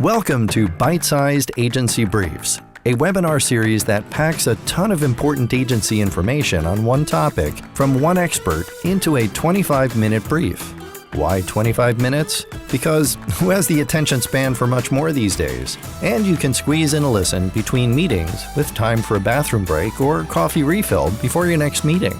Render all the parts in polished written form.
Welcome to Byte-Sized Agency Briefs, a webinar series that packs a ton of important agency information on one topic from one expert into a 25-minute brief. Why 25 minutes? Because who has the attention span for much more these days? And you can squeeze in a listen between meetings with time for a bathroom break or coffee refill before your next meeting.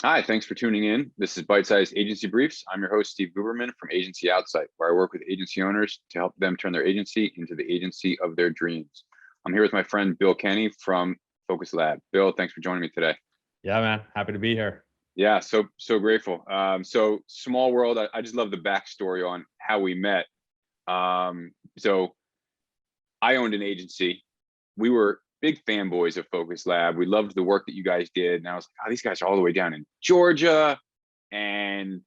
Hi, thanks for tuning in. This is Byte-Sized Agency Briefs. I'm your host, Steve Guberman from Agency Outside, where I work with agency owners to help them turn their agency into the agency of their dreams. I'm here with my friend, Bill Kenney from Focus Lab. Bill, thanks for joining me today. Yeah, man. Happy to be here. Yeah, so grateful. So small world, I just love the backstory on how we met. So I owned an agency. We were big fanboys of Focus Lab. We loved the work that you guys did. And I was like, oh, these guys are all the way down in Georgia. And,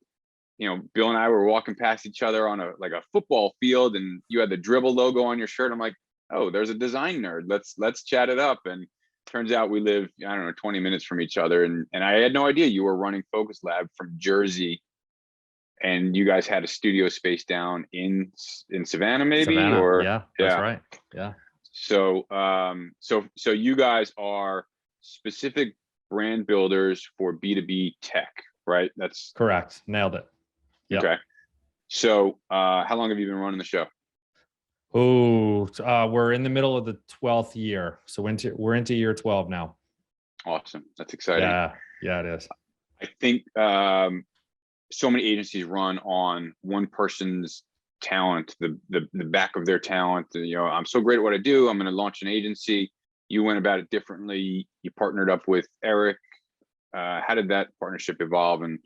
you know, Bill and I were walking past each other on a football field, and you had the Dribble logo on your shirt. I'm like, oh, there's a design nerd. Let's chat it up. And turns out we live, 20 minutes from each other. And I had no idea you were running Focus Lab from Jersey. And you guys had a studio space down in Savannah, maybe? Savannah, or yeah, that's right. Yeah. So you guys are specific brand builders for B2B tech, right? That's correct. Nailed it. Yeah. Okay. So how long have you been running the show? Oh, we're in the middle of the 12th year. So we're into year 12 now. Awesome. That's exciting. Yeah, it is. I think so many agencies run on one person's talent, the back of their talent. I'm so great at what I do. I'm going to launch an agency. You went about it differently. You partnered up with Eric. How did that partnership evolve? And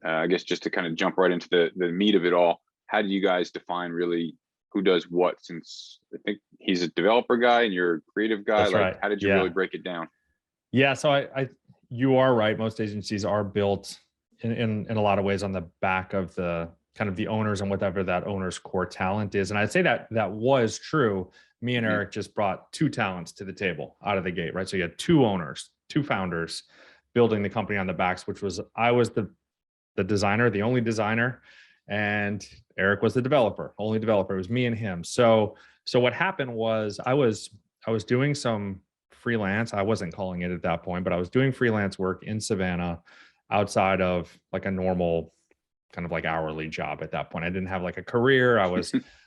I guess just to kind of jump right into the meat of it all, how do you guys define really who does what? Since I think he's a developer guy and you're a creative guy. That's right. How did you really break it down? Yeah, so you are right. Most agencies are built in a lot of ways on the back of the kind of the owners and whatever that owner's core talent is. And I'd say that was true. Me and Eric just brought two talents to the table out of the gate, right? So you had two owners, two founders building the company on the backs, which was, I was the designer, the only designer, and Eric was the developer, only developer. It was me and him. So what happened was I was doing some freelance. I wasn't calling it at that point, but I was doing freelance work in Savannah outside of like a normal kind of like hourly job at that point. I didn't have like a career.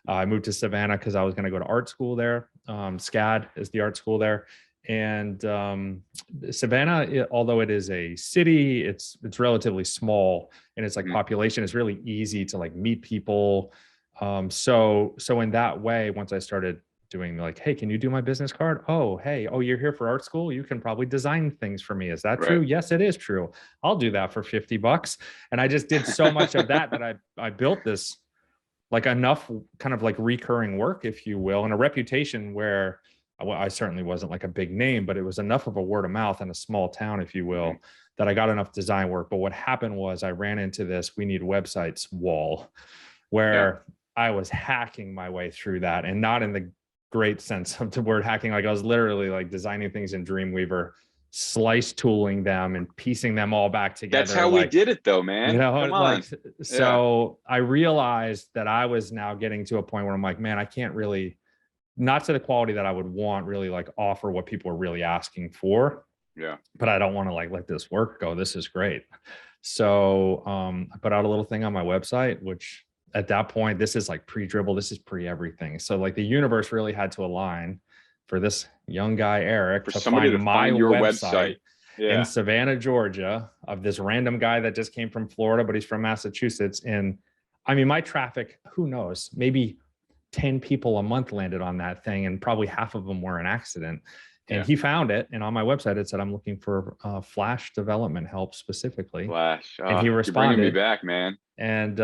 I moved to Savannah because I was going to go to art school there. SCAD is the art school there. And Savannah, although it is a city, it's relatively small, and it's like population is really easy to like meet people. So in that way, once I started doing like, hey, can you do my business card? Oh, hey, you're here for art school. You can probably design things for me. Is that true? Yes, it is true. I'll do that for $50. And I just did so much of that I built this like enough kind of like recurring work, if you will, and a reputation where I certainly wasn't like a big name, but it was enough of a word of mouth in a small town, if you will, that I got enough design work. But what happened was I ran into this "we need websites" wall where I was hacking my way through that, and not in the great sense of the word hacking. Like I was literally like designing things in Dreamweaver, slice tooling them and piecing them all back together. That's how we did it though, man. Come on. So I realized that I was now getting to a point where I'm like, man, I can't really, not to the quality that I would want, really like offer what people are really asking for. Yeah. But I don't want to like let this work go. This is great. So I put out a little thing on my website, which at that point, this is like pre-Dribble, this is pre-everything. So like the universe really had to align for this young guy, Eric, to find my website in Savannah, Georgia, of this random guy that just came from Florida, but he's from Massachusetts. And I mean, my traffic, who knows, maybe 10 people a month landed on that thing, and probably half of them were an accident. And he found it, and on my website it said, I'm looking for Flash development help specifically. Flash. And he responded. You're bringing me back, man. And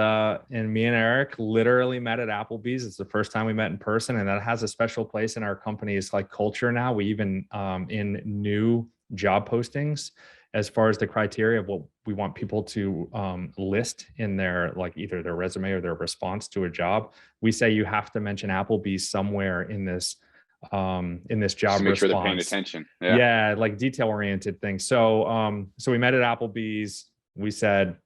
me and Eric literally met at Applebee's. It's the first time we met in person, and that has a special place in our company's like culture now. We even in new job postings, as far as the criteria of what we want people to list in their like either their resume or their response to a job, we say you have to mention Applebee's somewhere in this job response. Make sure they're paying attention. Yeah, like detail oriented things. So we met at Applebee's. We said,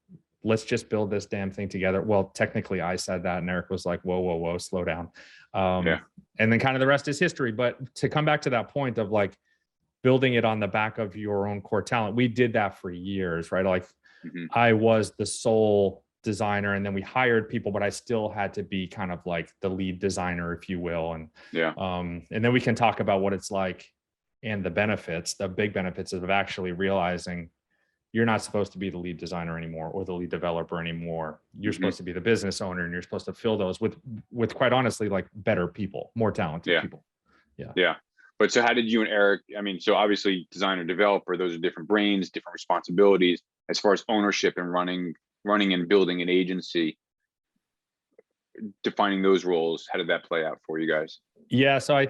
let's just build this damn thing together. Well, technically I said that, and Eric was like, whoa, slow down. And then kind of the rest is history. But to come back to that point of like building it on the back of your own core talent, we did that for years, right? Like I was the sole designer, and then we hired people, but I still had to be kind of like the lead designer, if you will. And and then we can talk about what it's like and the benefits, the big benefits of actually realizing you're not supposed to be the lead designer anymore or the lead developer anymore. You're supposed to be the business owner, and you're supposed to fill those with quite honestly, like better people, more talented people. Yeah. But so how did you and Eric, I mean, so obviously designer, developer, those are different brains, different responsibilities as far as ownership and running and building an agency, defining those roles. How did that play out for you guys? Yeah. So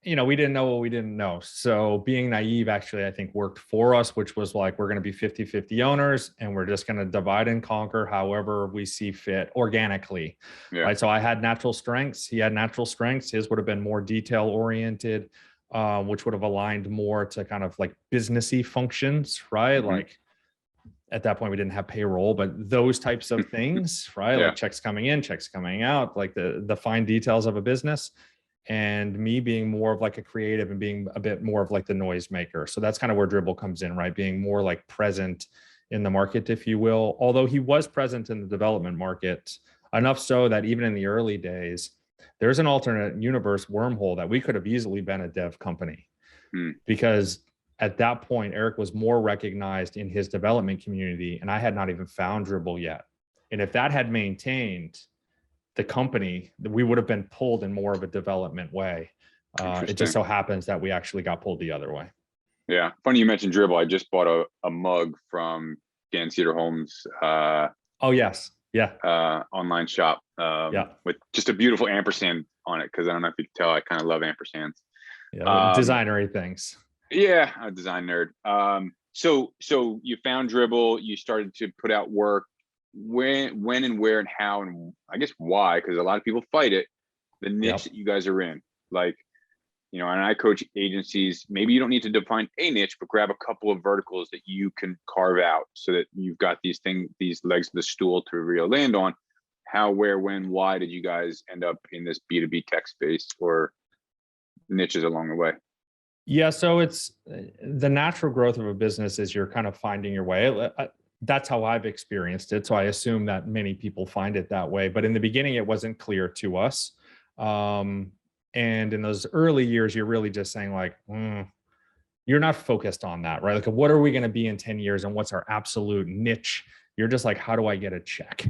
we didn't know what we didn't know. So being naive actually, I think worked for us, which was like, we're going to be 50-50 owners, and we're just going to divide and conquer however we see fit organically. Right. So I had natural strengths. He had natural strengths. His would have been more detail oriented, which would have aligned more to kind of like businessy functions, right? Like at that point we didn't have payroll, but those types of things, right? Like checks coming in, checks coming out, like the fine details of a business. And me being more of like a creative and being a bit more of like the noise maker. So that's kind of where Dribble comes in, right? Being more like present in the market, if you will. Although he was present in the development market, enough so that even in the early days, there's an alternate universe wormhole that we could have easily been a dev company. Because at that point, Eric was more recognized in his development community, and I had not even found Dribble yet. And if that had maintained the company, we would have been pulled in more of a development way. It just so happens that we actually got pulled the other way. Yeah. Funny you mentioned Dribble. I just bought a mug from Dan Cedar Holmes. Oh, yes. Yeah. Online shop. With just a beautiful ampersand on it. Cause I don't know if you can tell, I kind of love ampersands. Yeah. Designery things. Yeah. I'm a design nerd. So you found Dribble, you started to put out work. When and where and how, and I guess why, because a lot of people fight it, the niche that you guys are in. Like, and I coach agencies, maybe you don't need to define a niche, but grab a couple of verticals that you can carve out so that you've got these legs of the stool to really land on. How, where, when, why did you guys end up in this B2B tech space or niches along the way? Yeah, so it's the natural growth of a business is you're kind of finding your way. That's how I've experienced it. So I assume that many people find it that way. But in the beginning, it wasn't clear to us. And in those early years, you're really just saying like, you're not focused on that, right? Like, what are we going to be in 10 years and what's our absolute niche? You're just like, how do I get a check?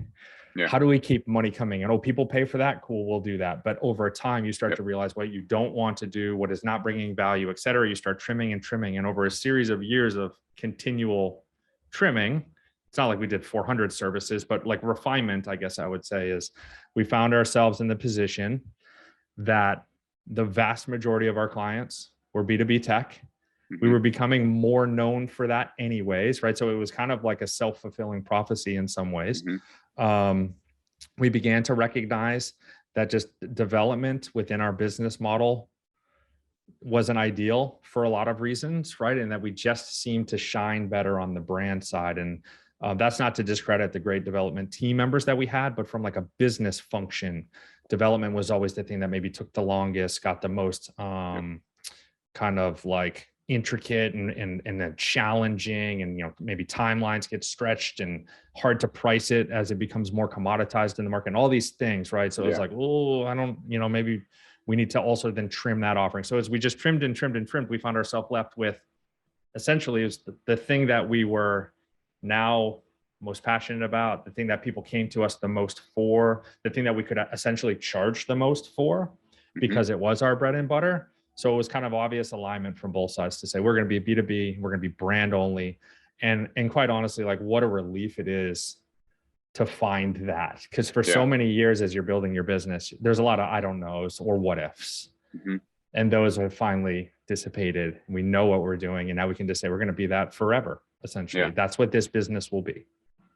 How do we keep money coming in? Oh, people pay for that? Cool, we'll do that. But over time, you start to realize what you don't want to do, what is not bringing value, et cetera. You start trimming and trimming. And over a series of years of continual trimming, it's not like we did 400 services, but like refinement, I guess I would say, is we found ourselves in the position that the vast majority of our clients were B2B tech. We were becoming more known for that anyways, right? So it was kind of like a self-fulfilling prophecy in some ways. We began to recognize that just development within our business model wasn't ideal for a lot of reasons, right? And that we just seemed to shine better on the brand side. And that's not to discredit the great development team members that we had, but from like a business function, development was always the thing that maybe took the longest, got the most kind of like intricate and then challenging, and maybe timelines get stretched and hard to price it as it becomes more commoditized in the market and all these things, right? So it's like, oh, I don't, maybe we need to also then trim that offering. So as we just trimmed and trimmed and trimmed, we found ourselves left with essentially is the thing that we were now most passionate about, the thing that people came to us the most for, the thing that we could essentially charge the most for because it was our bread and butter. So it was kind of obvious alignment from both sides to say, we're going to be B2B, we're going to be brand only. And quite honestly, like what a relief it is to find that. Because for so many years, as you're building your business, there's a lot of I don't knows or what ifs. And those have finally dissipated. We know what we're doing. And now we can just say, we're going to be that forever, essentially. That's what this business will be.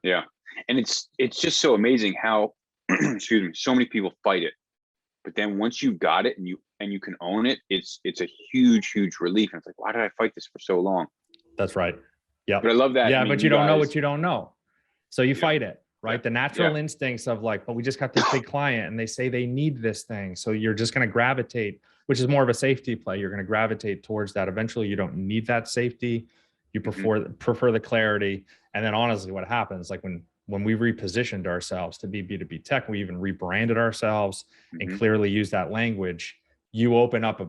Yeah. And it's just so amazing how, excuse me, so many people fight it. But then once you got it and you can own it, it's a huge relief. And it's like, why did I fight this for so long? That's right. Yeah. But I love that. Yeah, I mean, but you don't know what you don't know. So you fight it, right? Yeah. The natural instincts of like, but we just got this big client and they say they need this thing. So you're just going to gravitate, which is more of a safety play. You're going to gravitate towards that. Eventually you don't need that safety. You prefer the clarity. And then honestly, what happens, like when we repositioned ourselves to be B2B tech, we even rebranded ourselves and clearly use that language, you open up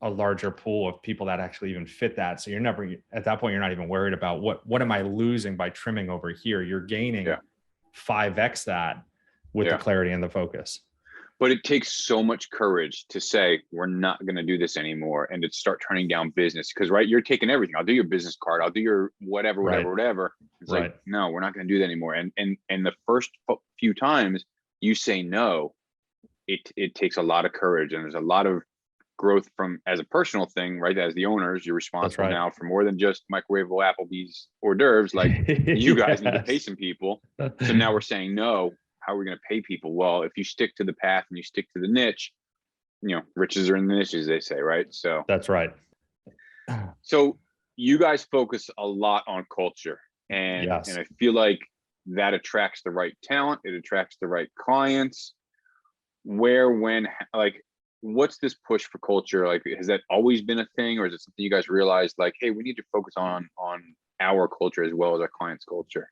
a larger pool of people that actually even fit that. So you're never, at that point, you're not even worried about what am I losing by trimming over here? You're gaining 5x that with the clarity and the focus. But it takes so much courage to say, we're not going to do this anymore, and to start turning down business. Because, right, you're taking everything. I'll do your business card. I'll do your whatever. It's like, no, we're not going to do that anymore. And the first few times you say no, it takes a lot of courage, and there's a lot of growth from, as a personal thing, right? As the owners, you're responsible now for more than just microwavable Applebee's hors d'oeuvres. Like, you guys need to pay some people. So now we're saying no. How are we going to pay people? Well, if you stick to the path and you stick to the niche, riches are in the niches, they say, right? So that's right. So you guys focus a lot on culture, and I feel like that attracts the right talent. It attracts the right clients. Where, when, like, what's this push for culture? Like, has that always been a thing, or is it something you guys realized, like, hey, we need to focus on our culture as well as our clients' culture?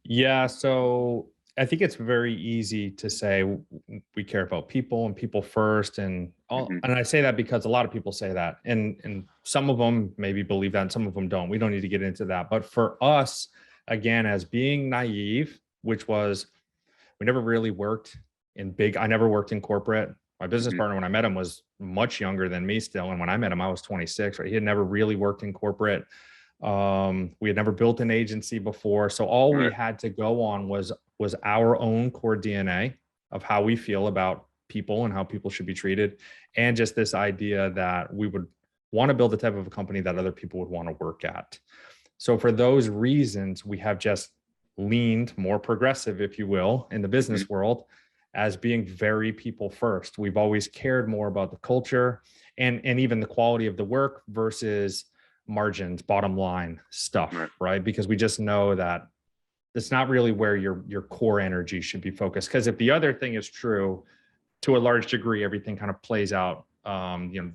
Yeah. So I think it's very easy to say we care about people and people first. And and I say that because a lot of people say that, and some of them maybe believe that and some of them don't. We don't need to get into that. But for us, again, as being naive, which was, we never really worked I never worked in corporate. My business partner, when I met him, was much younger than me still. And when I met him, I was 26, right? He had never really worked in corporate. We had never built an agency before. So all we had to go on was our own core DNA of how we feel about people and how people should be treated. And just this idea that we would want to build the type of a company that other people would want to work at. So for those reasons, we have just leaned more progressive, if you will, in the business world, as being very people first. We've always cared more about the culture and even the quality of the work versus margins, bottom line stuff, right? Because we just know that it's not really where your core energy should be focused. Because if the other thing is true, to a large degree, everything kind of plays out. If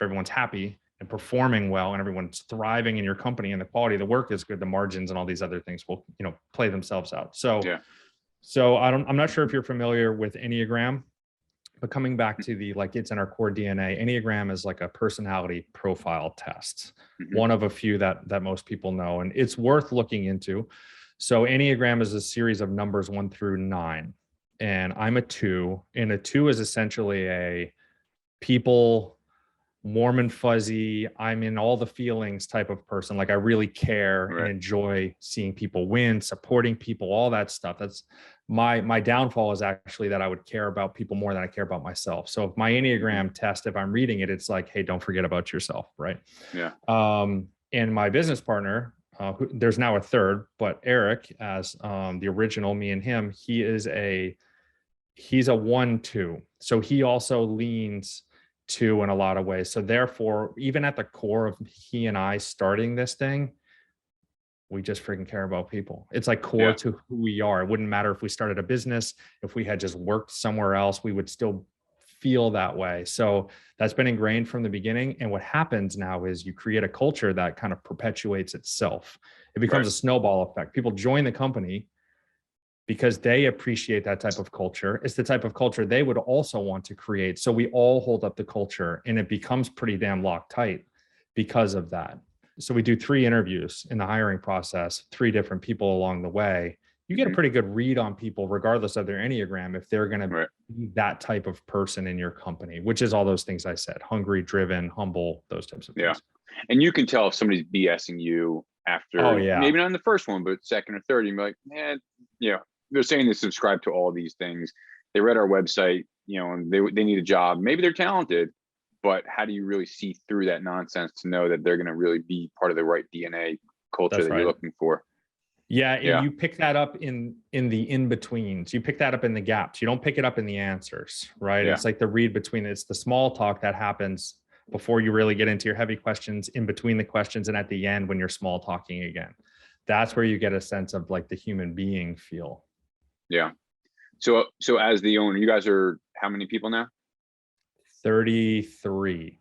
everyone's happy and performing well and everyone's thriving in your company and the quality of the work is good, the margins and all these other things will, play themselves out. So I'm not sure if you're familiar with Enneagram, but coming back to it's in our core DNA, Enneagram is like a personality profile test, one of a few that most people know, and it's worth looking into. So Enneagram is a series of numbers 1 through 9, and I'm a 2, and a 2 is essentially a people, warm and fuzzy, I'm in all the feelings type of person. Like, I really care and enjoy seeing people win, supporting people, all that stuff. That's my downfall, is actually that I would care about people more than I care about myself. So if my Enneagram test, if I'm reading it, it's like, hey, don't forget about yourself, right? Yeah. And my business partner, there's now a third, but Eric, as the original, me and him, he's a 1-2. So he also leans 2 in a lot of ways. So therefore, even at the core of he and I starting this thing, we just freaking care about people. It's like core to who we are. It wouldn't matter if we started a business, if we had just worked somewhere else, we would still feel that way. So that's been ingrained from the beginning. And what happens now is you create a culture that kind of perpetuates itself. It becomes a snowball effect. People join the company because they appreciate that type of culture. It's the type of culture they would also want to create. So we all hold up the culture, and it becomes pretty damn locked tight because of that. So we do 3 interviews in the hiring process, 3 different people along the way. You get a pretty good read on people, regardless of their Enneagram, if they're going to be that type of person in your company, which is all those things I said: hungry, driven, humble, those types of things. And you can tell if somebody's BSing you after, maybe not in the first one, but second or third, you're like, man, they're saying they subscribe to all these things. They read our website, and they need a job. Maybe they're talented, but how do you really see through that nonsense to know that they're going to really be part of the right DNA culture that you're looking for? Yeah. And you pick that up in the in-betweens. You pick that up in the gaps. You don't pick it up in the answers, right? It's like the read between. It's the small talk that happens before you really get into your heavy questions, in between the questions, and at the end when you're small talking again. that's where you get a sense of like the human being feel. Yeah. So as the owner, you guys are how many people now? 33.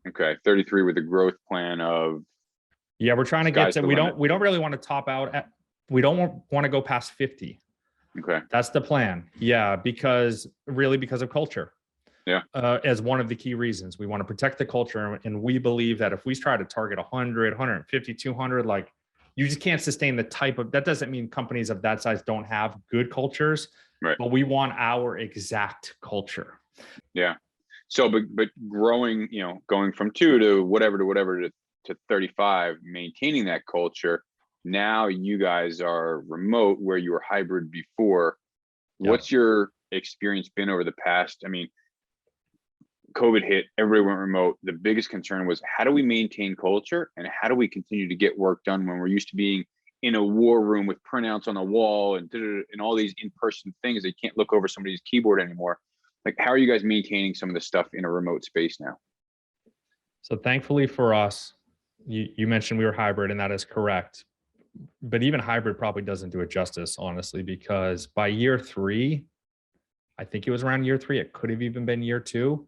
Okay. 33 with a growth plan of. Yeah. We're trying to get to, we don't really want to top out at, we don't want to go past 50. Okay. That's the plan. Yeah. Because of culture. Yeah. As one of the key reasons we want to protect the culture. And we believe that if we try to target 100, 150, 200, like you just can't sustain the type of, that doesn't mean companies of that size don't have good cultures, right? But we want our exact culture. Yeah. So, but growing, going from 2 to whatever to 35, maintaining that culture. Now you guys are remote where you were hybrid before. Yeah. What's your experience been over the past? I mean, COVID hit, everybody went remote. The biggest concern was how do we maintain culture and how do we continue to get work done when we're used to being in a war room with printouts on the wall and all these in-person things that you can't look over somebody's keyboard anymore. Like, how are you guys maintaining some of this stuff in a remote space now? So thankfully for us, you mentioned we were hybrid, and that is correct. But even hybrid probably doesn't do it justice, honestly, because by year 3, I think it was around year 3, it could have even been year 2.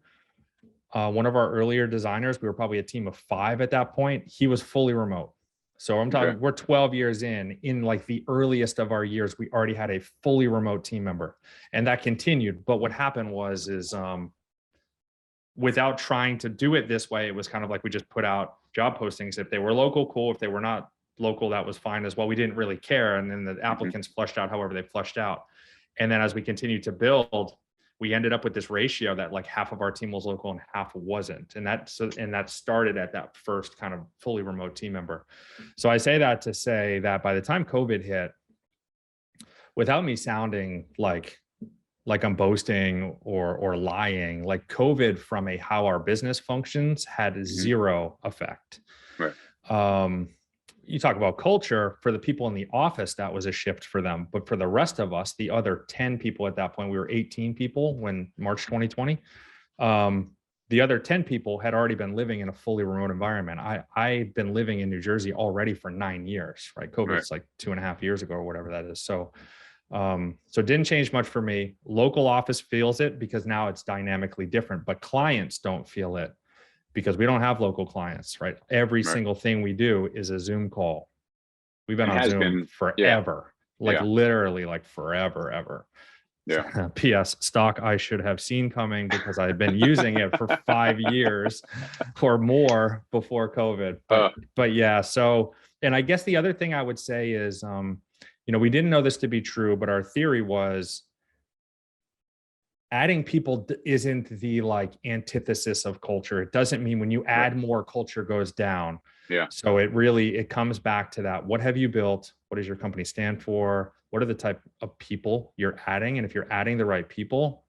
One of our earlier designers, we were probably a team of 5 at that point. He was fully remote. So I'm talking, we're 12 years in like the earliest of our years, we already had a fully remote team member, and that continued. But what happened was without trying to do it this way, it was kind of like we just put out job postings. If they were local, cool. If they were not local, that was fine as well. We didn't really care. And then the applicants flushed out however they flushed out. And then as we continued to build, we ended up with this ratio that like half of our team was local and half wasn't. And that started at that first kind of fully remote team member. So I say that to say that by the time COVID hit, without me sounding like I'm boasting or lying, like COVID from how our business functions had zero effect. Right. You talk about culture, for the people in the office, that was a shift for them. But for the rest of us, the other 10 people at that point, we were 18 people when March 2020. The other 10 people had already been living in a fully remote environment. I'd been living in New Jersey already for 9 years, right? COVID's like 2.5 years ago or whatever that is. So it didn't change much for me. Local office feels it because now it's dynamically different, but clients don't feel it, because we don't have local clients, right? Every single thing we do is a Zoom call. We've been on Zoom forever, literally like forever, ever. Yeah. P.S. stock I should have seen coming because I've been using it for 5 years or more before COVID. But yeah, so, and I guess the other thing I would say is, we didn't know this to be true, but our theory was adding people isn't the like antithesis of culture. It doesn't mean when you add more, culture goes down. Yeah. So it comes back to that. What have you built? What does your company stand for? What are the type of people you're adding? And if you're adding the right people,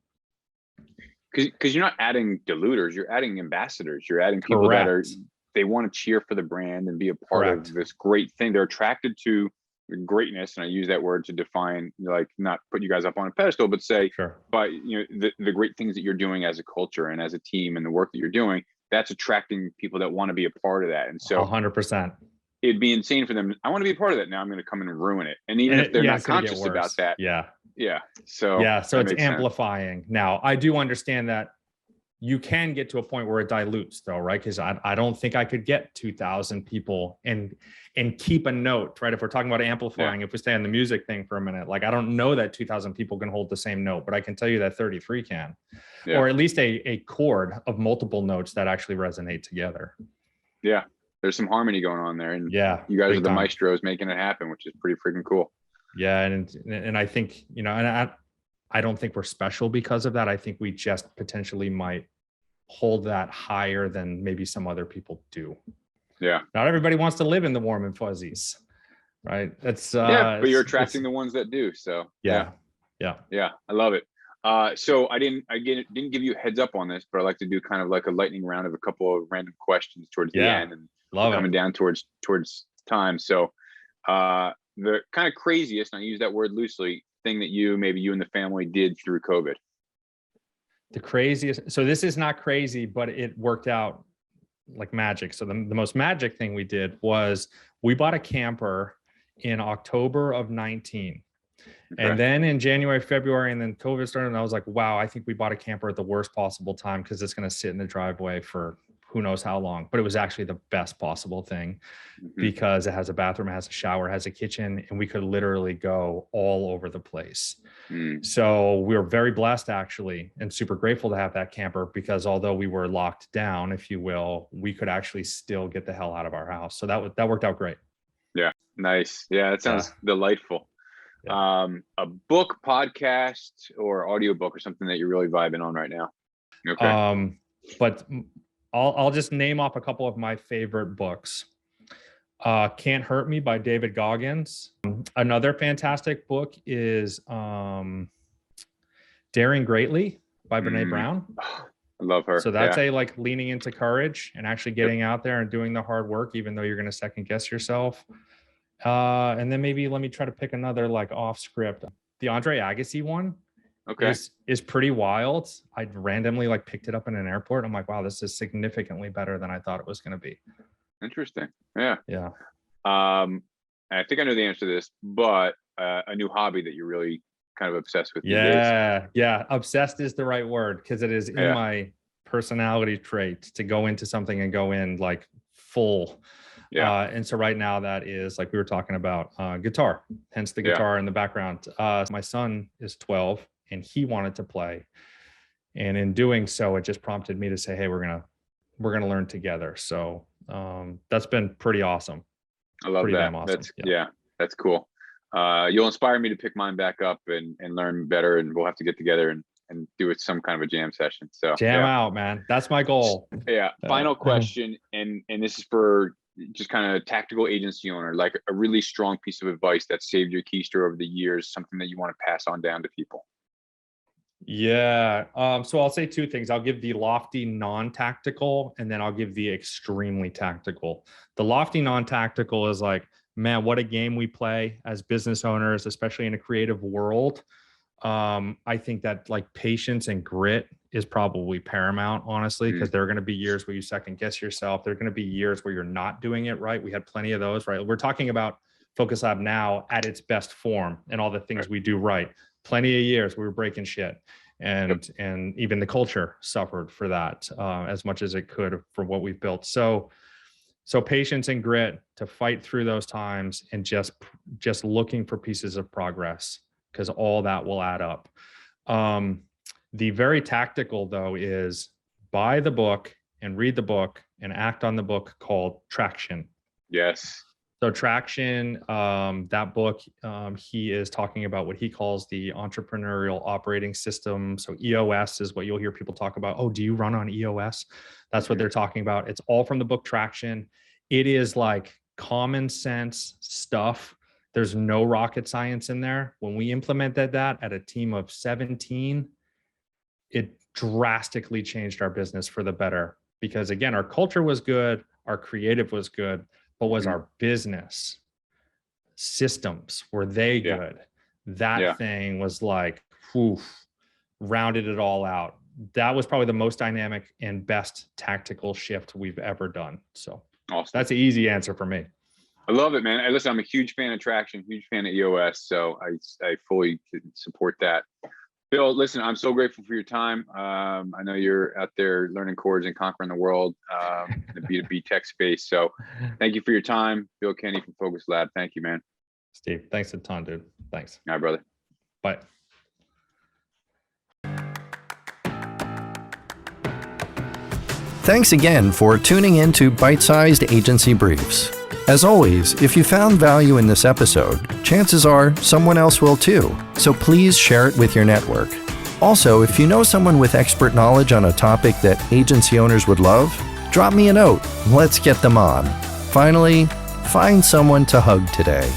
because you're not adding diluters, you're adding ambassadors. You're adding people that they want to cheer for the brand and be a part of this great thing. They're attracted to greatness, and I use that word to define, like, not put you guys up on a pedestal, but say, but the great things that you're doing as a culture and as a team and the work that you're doing, that's attracting people that want to be a part of that. And so 100%, it'd be insane for them. I want to be a part of that. Now I'm going to come and ruin it. And even if they're not conscious about that. Yeah. So it's amplifying. Now I do understand that you can get to a point where it dilutes though, right? Because I don't think I could get 2,000 people and keep a note, right? If we're talking about amplifying, if we stay on the music thing for a minute, like I don't know that 2,000 people can hold the same note, but I can tell you that 33 can, or at least a chord of multiple notes that actually resonate together. Yeah, there's some harmony going on there, and you guys are the maestros making it happen, which is pretty freaking cool. Yeah, and I think and I don't think we're special because of that. I think we just potentially might hold that higher than maybe some other people do. Yeah. Not everybody wants to live in the warm and fuzzies, right? That's but you're attracting the ones that do. So yeah. I love it. So I didn't give you a heads up on this, but I like to do kind of like a lightning round of a couple of random questions towards the end, and coming down towards time. So the kind of craziest, and I use that word loosely, thing that maybe you and the family did through COVID. The craziest. So this is not crazy, but it worked out like magic. So the most magic thing we did was we bought a camper in October of 19. Okay. And then in January, February, and then COVID started, and I was like, wow, I think we bought a camper at the worst possible time because it's going to sit in the driveway for who knows how long. But it was actually the best possible thing because it has a bathroom, it has a shower, it has a kitchen, and we could literally go all over the place. So we were very blessed, actually, and super grateful to have that camper because although we were locked down, if you will, we could actually still get the hell out of our house. So that worked out great. Yeah. Nice. Yeah. That sounds delightful. Yeah. A book, podcast, or audiobook or something that you're really vibing on right now. Okay. But I'll just name off a couple of my favorite books. Can't Hurt Me by David Goggins. Another fantastic book is Daring Greatly by Brene Brown. I love her. So that's a like leaning into courage and actually getting out there and doing the hard work, even though you're going to second guess yourself. And then maybe let me try to pick another like off script. The Andre Agassi one is pretty wild. I randomly like picked it up in an airport. I'm like, wow, this is significantly better than I thought it was going to be. Interesting. Yeah. Yeah. I think I know the answer to this, but a new hobby that you're really kind of obsessed with. Yeah. Yeah. Obsessed is the right word because it is in my personality trait to go into something and go in like full. Yeah. And so right now that is like we were talking about guitar, hence the guitar in the background. My son is 12 and he wanted to play. And in doing so, it just prompted me to say, hey, we're going to learn together. So that's been pretty awesome. I love that. Awesome. That's cool. You'll inspire me to pick mine back up and learn better, and we'll have to get together and do it some kind of a jam session. So jam out, man. That's my goal. Yeah. Final question. And this is for just kind of tactical agency owner, like a really strong piece of advice that saved your keister over the years, something that you want to pass on down to people. Yeah. So I'll say two things. I'll give the lofty non-tactical, and then I'll give the extremely tactical. The lofty non-tactical is like, man, what a game we play as business owners, especially in a creative world. I think that like patience and grit is probably paramount, honestly, because there are going to be years where you second guess yourself. There are going to be years where you're not doing it right. We had plenty of those, right? We're talking about Focus Lab now at its best form and all the things we do right. Plenty of years we were breaking shit, and even the culture suffered for that as much as it could for what we've built. So patience and grit to fight through those times, and just looking for pieces of progress, because all that will add up. The very tactical though is buy the book and read the book and act on the book called Traction. Yes. So Traction, that book, he is talking about what he calls the entrepreneurial operating system. So EOS is what you'll hear people talk about. Oh, do you run on EOS? That's what they're talking about. It's all from the book Traction. It is like common sense stuff. There's no rocket science in there. When we implemented that at a team of 17, it drastically changed our business for the better, because again, our culture was good, our creative was good, but was our business systems, were they good? That thing was like, rounded it all out. That was probably the most dynamic and best tactical shift we've ever done. So awesome. That's an easy answer for me. I love it, man. Listen, I'm a huge fan of Traction, huge fan of EOS. So I fully support that. Bill, listen, I'm so grateful for your time. I know you're out there learning chords and conquering the world in the B2B tech space. So thank you for your time. Bill Kenney from Focus Lab. Thank you, man. Steve, thanks a ton, dude. Thanks. All right, brother. Bye. Thanks again for tuning in to Byte-Sized Agency Briefs. As always, if you found value in this episode, chances are someone else will too, so please share it with your network. Also, if you know someone with expert knowledge on a topic that agency owners would love, drop me a note. Let's get them on. Finally, find someone to hug today.